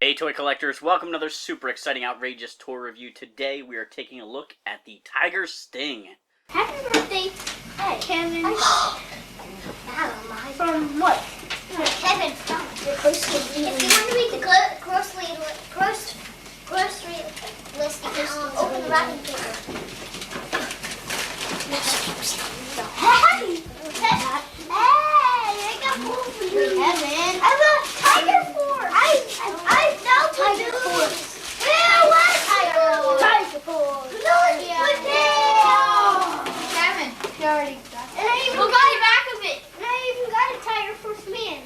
Hey toy collectors, welcome to another super exciting, outrageous toy review. Today we are taking a look at the Tiger Sting. Happy birthday, Kevin. From what? Kevin, if you want to read the grocery list, you can open the wrapping paper. Hey! I got more for you. Kevin. I have a tiger force. I know tiger force. Yeah, what? Tiger force. No, Kevin, you already got and I even got the back of it. And I even got a tiger force man.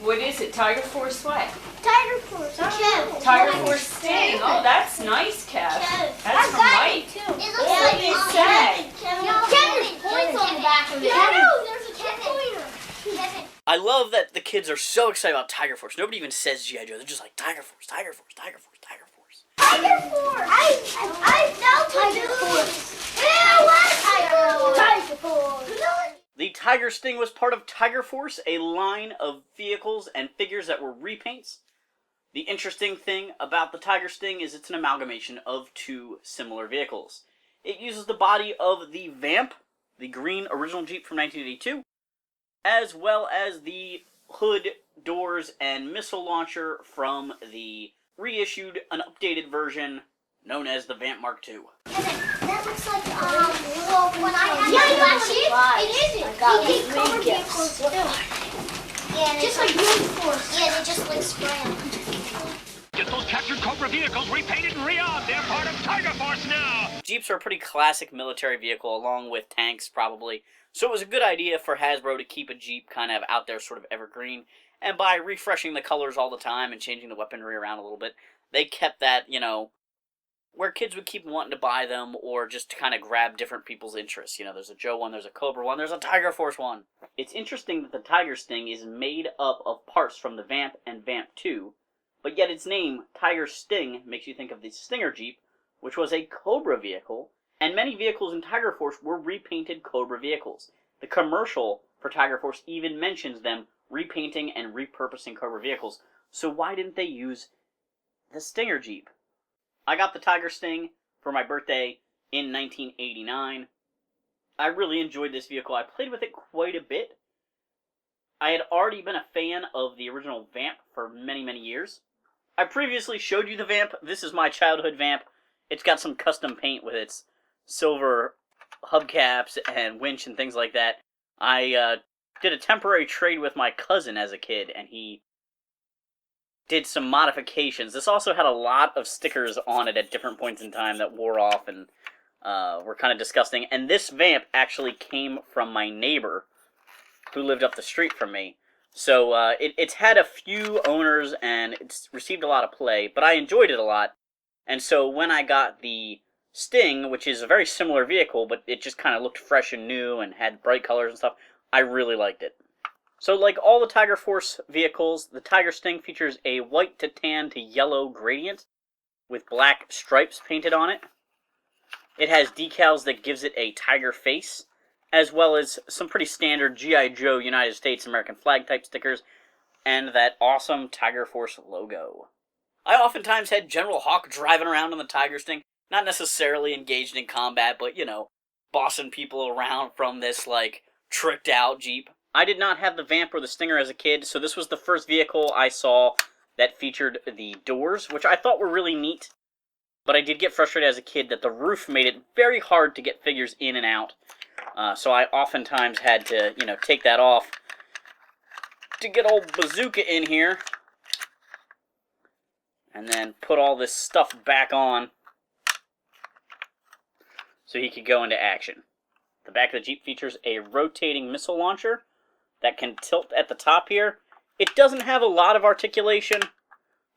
What is it? Tiger Force what? Tiger force. Kev. Tiger Force Sting. Oh, that's nice, Kev. That's from Mike. It What looks did like it say? Kevin, points on the back of it. No, there's a pointer. Kevin. I love that the kids are so excited about Tiger Force. Nobody even says GI Joe. They're just like Tiger Force, Tiger Force, Tiger Force, Tiger Force. Tiger force. I know Tiger force. Yeah, what? Tiger force. The Tiger Sting was part of Tiger Force, a line of vehicles and figures that were repaints. The interesting thing about the Tiger Sting is it's an amalgamation of two similar vehicles. It uses the body of the Vamp, the green original Jeep from 1982, as well as the hood, doors, and missile launcher from the reissued, an updated version known as the Vamp Mark II. Kevin, that looks like, well, when I had last year, it isn't. They did color vehicles too. Yeah, just like Green Force. Yeah, they just like spray them. Get those captured Cobra vehicles repainted and re-armed. They're part of Tiger Force now. Jeeps are a pretty classic military vehicle, along with tanks, probably. So it was a good idea for Hasbro to keep a Jeep kind of out there, sort of evergreen. And by refreshing the colors all the time and changing the weaponry around a little bit, they kept that, you know, where kids would keep wanting to buy them or just to kind of grab different people's interests. You know, there's a Joe one, there's a Cobra one, there's a Tiger Force one. It's interesting that the Tiger Sting is made up of parts from the Vamp and Vamp 2, but yet its name, Tiger Sting, makes you think of the Stinger Jeep, which was a Cobra vehicle, and many vehicles in Tiger Force were repainted Cobra vehicles. The commercial for Tiger Force even mentions them repainting and repurposing Cobra vehicles, so why didn't they use the Stinger Jeep? I got the Tiger Sting for my birthday in 1989. I really enjoyed this vehicle. I played with it quite a bit. I had already been a fan of the original Vamp for many, many years. I previously showed you the Vamp. This is my childhood Vamp. It's got some custom paint with its silver hubcaps and winch and things like that. I did a temporary trade with my cousin as a kid, and he did some modifications. This also had a lot of stickers on it at different points in time that wore off and were kind of disgusting. And this Vamp actually came from my neighbor who lived up the street from me. So it's had a few owners and it's received a lot of play, but I enjoyed it a lot. And so when I got the Sting, which is a very similar vehicle, but it just kind of looked fresh and new and had bright colors and stuff, I really liked it. So like all the Tiger Force vehicles, the Tiger Sting features a white to tan to yellow gradient with black stripes painted on it. It has decals that gives it a tiger face, as well as some pretty standard GI Joe United States American flag type stickers, and that awesome Tiger Force logo. I oftentimes had General Hawk driving around on the Tiger Sting, not necessarily engaged in combat, but, you know, bossing people around from this, like, tricked out Jeep. I did not have the Vamp or the Stinger as a kid, so this was the first vehicle I saw that featured the doors, which I thought were really neat. But I did get frustrated as a kid that the roof made it very hard to get figures in and out. So I oftentimes had to, you know, take that off to get old Bazooka in here. And then put all this stuff back on so he could go into action. The back of the Jeep features a rotating missile launcher that can tilt at the top here. It doesn't have a lot of articulation,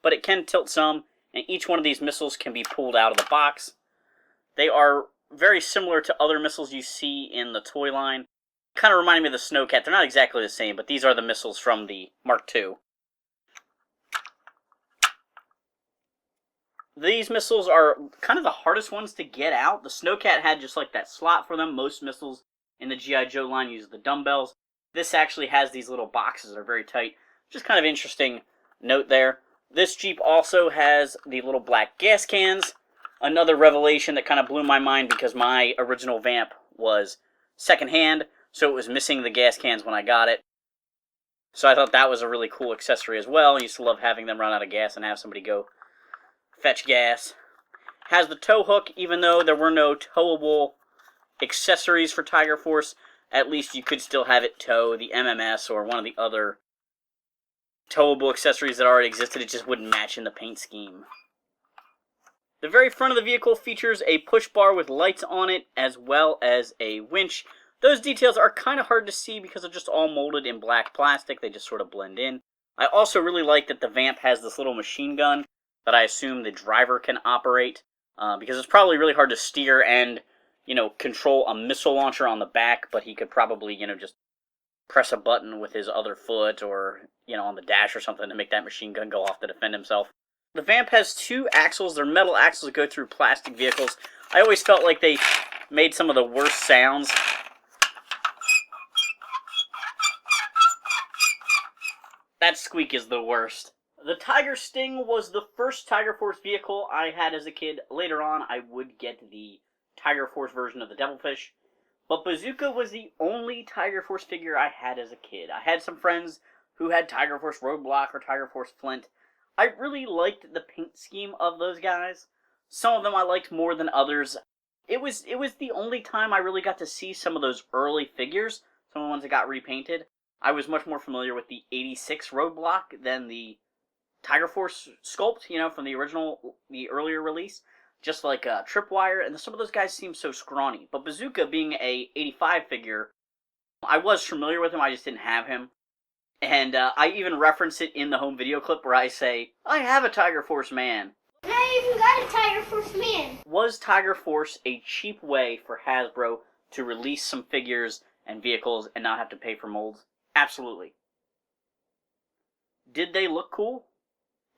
but it can tilt some, and each one of these missiles can be pulled out of the box. They are very similar to other missiles you see in the toy line. Kind of reminding me of the Snowcat. They're not exactly the same, but these are the missiles from the Mark II. These missiles are kind of the hardest ones to get out. The Snowcat had just like that slot for them. Most missiles in the GI Joe line use the dumbbells. This actually has these little boxes that are very tight. Just kind of interesting note there. This Jeep also has the little black gas cans. Another revelation that kind of blew my mind because my original Vamp was secondhand, so it was missing the gas cans when I got it. So I thought that was a really cool accessory as well. I used to love having them run out of gas and have somebody go fetch gas. Has the tow hook, even though there were no towable accessories for Tiger Force, at least you could still have it tow the MMS or one of the other towable accessories that already existed. It just wouldn't match in the paint scheme. The very front of the vehicle features a push bar with lights on it, as well as a winch. Those details are kind of hard to see because they're just all molded in black plastic. They just sort of blend in. I also really like that the Vamp has this little machine gun that I assume the driver can operate, because it's probably really hard to steer and, control a missile launcher on the back, but he could probably, just press a button with his other foot or, on the dash or something to make that machine gun go off to defend himself. The Vamp has 2 axles. They're metal axles that go through plastic vehicles. I always felt like they made some of the worst sounds. That squeak is the worst. The Tiger Sting was the first Tiger Force vehicle I had as a kid. Later on, I would get the Tiger Force version of the Devilfish. But Bazooka was the only Tiger Force figure I had as a kid. I had some friends who had Tiger Force Roadblock or Tiger Force Flint. I really liked the paint scheme of those guys. Some of them I liked more than others. It was the only time I really got to see some of those early figures, some of the ones that got repainted. I was much more familiar with the 86 Roadblock than the Tiger Force sculpt, from the earlier release. Just like Tripwire, and some of those guys seem so scrawny. But Bazooka, being a 85 figure, I was familiar with him, I just didn't have him. And I even reference it in the home video clip where I say, I have a Tiger Force man. I even got a Tiger Force man. Was Tiger Force a cheap way for Hasbro to release some figures and vehicles and not have to pay for molds? Absolutely. Did they look cool?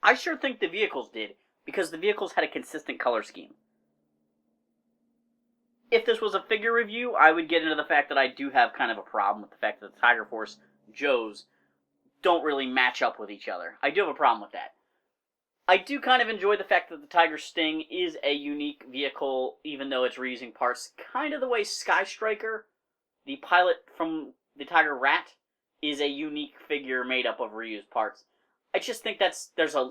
I sure think the vehicles did, because the vehicles had a consistent color scheme. If this was a figure review, I would get into the fact that I do have kind of a problem with the fact that the Tiger Force Joes don't really match up with each other. I do have a problem with that. I do kind of enjoy the fact that the Tiger Sting is a unique vehicle, even though it's reusing parts, kind of the way Sky Striker, the pilot from the Tiger Rat, is a unique figure made up of reused parts. I just think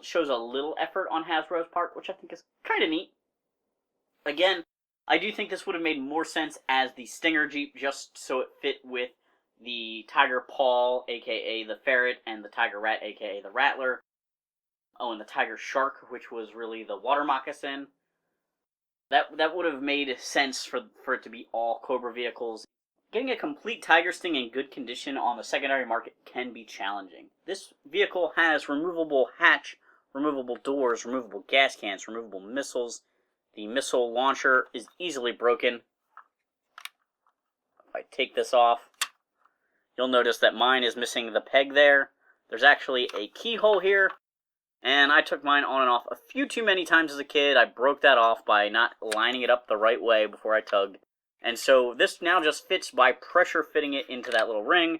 shows a little effort on Hasbro's part, which I think is kind of neat. Again, I do think this would have made more sense as the Stinger Jeep, just so it fit with the Tiger Paw, aka the Ferret, and the Tiger Rat, aka the Rattler. Oh, and the Tiger Shark, which was really the Water Moccasin. That would have made sense for it to be all Cobra vehicles. Getting a complete Tiger Sting in good condition on the secondary market can be challenging. This vehicle has removable hatch, removable doors, removable gas cans, removable missiles. The missile launcher is easily broken. If I take this off, you'll notice that mine is missing the peg there. There's actually a keyhole here, and I took mine on and off a few too many times as a kid. I broke that off by not lining it up the right way before I tugged. And so this now just fits by pressure fitting it into that little ring.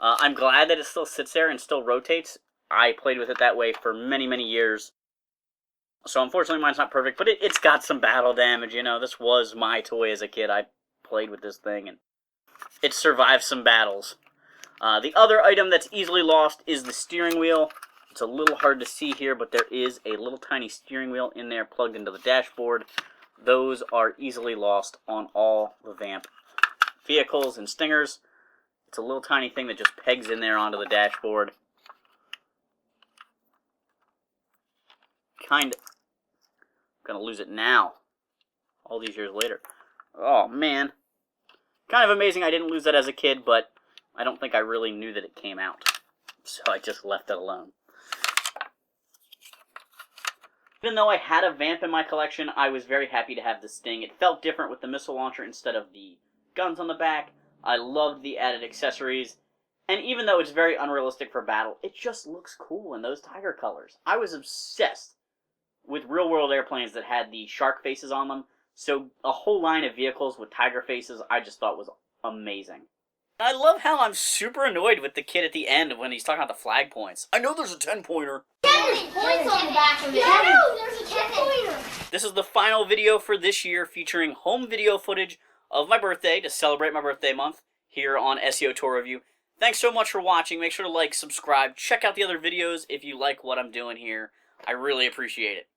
I'm glad that it still sits there and still rotates. I played with it that way for many, many years. So unfortunately mine's not perfect, but it's got some battle damage, This was my toy as a kid. I played with this thing, and it survived some battles. The other item that's easily lost is the steering wheel. It's a little hard to see here, but there is a little tiny steering wheel in there plugged into the dashboard. Those are easily lost on all the Vamp vehicles and Stingers. It's a little tiny thing that just pegs in there onto the dashboard. I'm gonna lose it now, all these years later. Oh man. Kind of amazing I didn't lose that as a kid, but I don't think I really knew that it came out. So I just left it alone. Even though I had a Vamp in my collection, I was very happy to have the Sting. It felt different with the missile launcher instead of the guns on the back. I loved the added accessories. And even though it's very unrealistic for battle, it just looks cool in those tiger colors. I was obsessed with real-world airplanes that had the shark faces on them. So a whole line of vehicles with tiger faces I just thought was amazing. I love how I'm super annoyed with the kid at the end when he's talking about the flag points. I know there's a 10-pointer. Kevin, points on the back of it. Yeah, no, there's a 10-pointer. This is the final video for this year featuring home video footage of my birthday to celebrate my birthday month here on SEO Toy Review. Thanks so much for watching. Make sure to like, subscribe, check out the other videos if you like what I'm doing here. I really appreciate it.